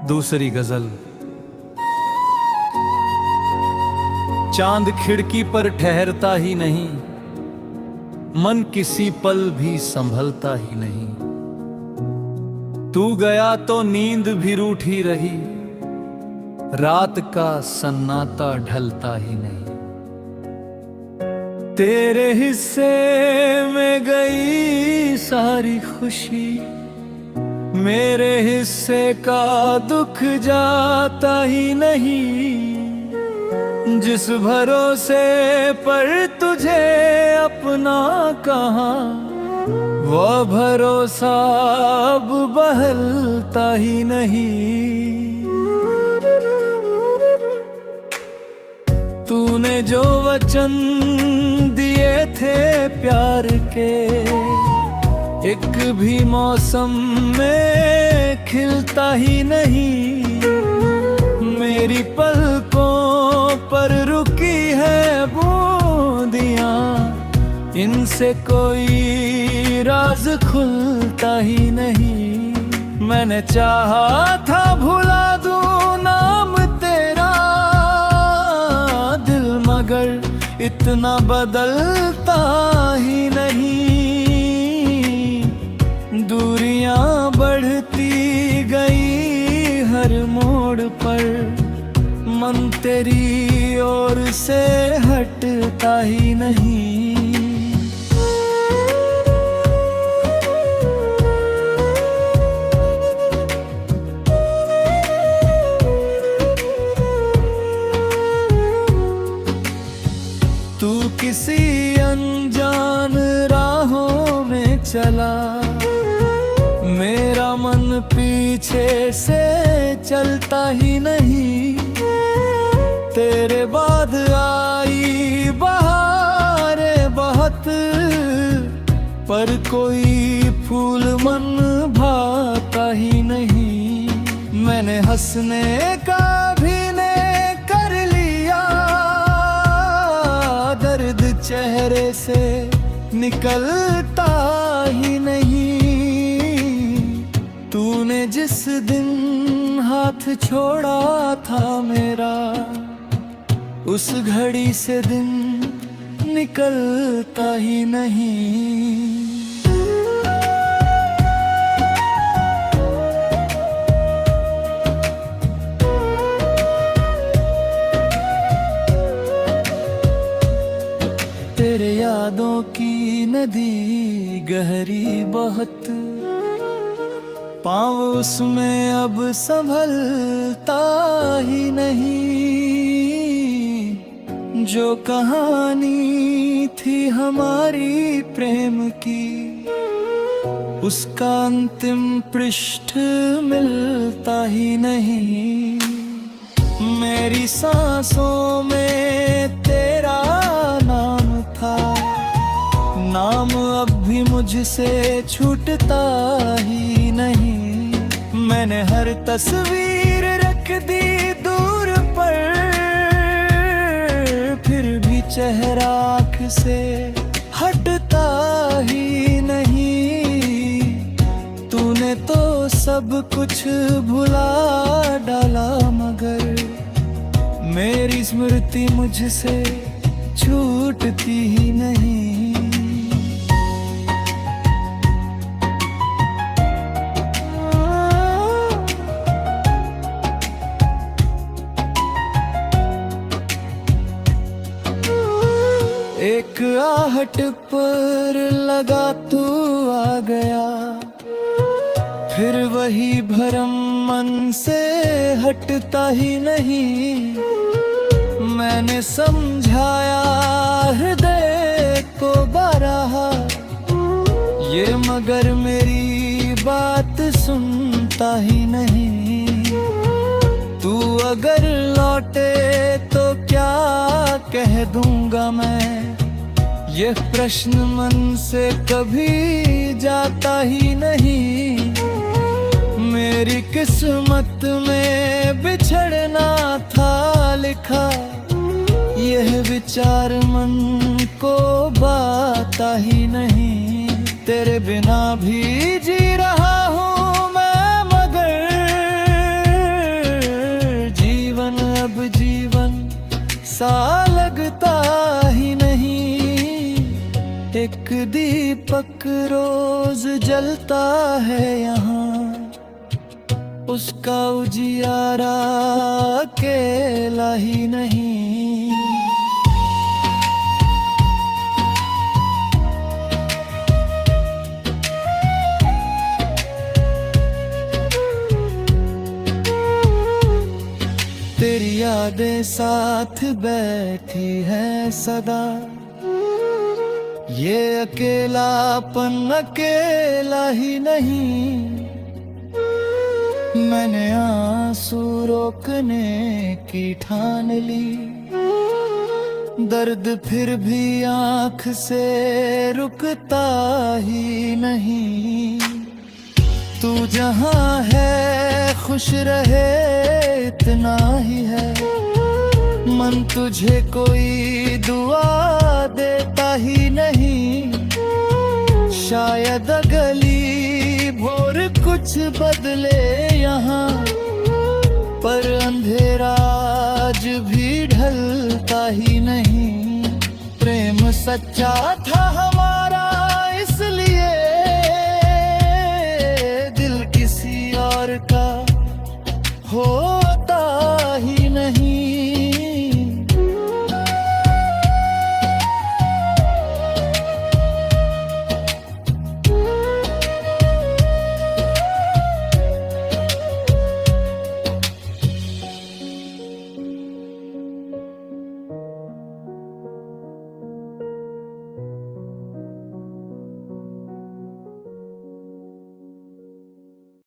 दूसरी गजल। चांद खिड़की पर ठहरता ही नहीं, मन किसी पल भी संभलता ही नहीं। तू गया तो नींद भी रूठी रही, रात का सन्नाटा ढलता ही नहीं। तेरे हिस्से में गई सारी खुशी, मेरे हिस्से का दुख जाता ही नहीं। जिस भरोसे पर तुझे अपना कहा, वो भरोसा अब बहलता ही नहीं। तूने जो वचन दिए थे प्यार के, एक भी मौसम में खिलता ही नहीं। मेरी पलकों पर रुकी है बूंदियां, इनसे कोई राज खुलता ही नहीं। मैंने चाहा था भुला दूं नाम तेरा, दिल मगर इतना बदलता ही नहीं। दूरियां बढ़ती गई हर मोड़ पर, मन तेरी ओर से हटता ही नहीं। तू किसी अनजान राहों में चला, मेरा मन पीछे से चलता ही नहीं। तेरे बाद आई बहारें बहुत, पर कोई फूल मन भाता ही नहीं। मैंने हंसने का भी ने कर लिया, दर्द चेहरे से निकलता ही नहीं। तूने जिस दिन हाथ छोड़ा था मेरा, उस घड़ी से दिन निकलता ही नहीं। तेरे यादों की नदी गहरी बहुत, पाँव उसमें अब संभलता ही नहीं। जो कहानी थी हमारी प्रेम की, उसका अंतिम पृष्ठ मिलता ही नहीं। मेरी सांसों में तेरा नाम था, नाम अब भी मुझसे छूटता ही नहीं। मैंने हर तस्वीर रख दी दूर पर, फिर भी चेहरा आँख से हटता ही नहीं। तूने तो सब कुछ भुला डाला, मगर मेरी स्मृति मुझसे छूटती ही नहीं। एक आहट पर लगा तू आ गया, फिर वही भरम मन से हटता ही नहीं। मैंने समझाया हृदय को बारहा, ये मगर मेरी बात सुनता ही नहीं। तू अगर लौटे तो क्या कह दूंगा मैं, ये प्रश्न मन से कभी जाता ही नहीं। मेरी किस्मत में बिछड़ना था लिखा, यह विचार मन को बाता ही नहीं। तेरे बिना भी जी रहा हूँ मैं, मगर ऐसा लगता ही नहीं, एक दीपक रोज जलता है यहाँ, उसका उजियारा अकेला ही नहीं। तेरी यादें साथ बैठी हैं सदा, ये अकेलापन अकेला ही नहीं। मैंने आंसू रोकने की ठान ली, दर्द फिर भी आंख से रुकता ही नहीं। तू जहां है खुश रहे इतना ही है, मन तुझे कोई दुआ देता ही नहीं। शायद अगली भोर कुछ बदले यहाँ, पर अंधेरा आज भी ढलता ही नहीं। प्रेम सच्चा था हमारा,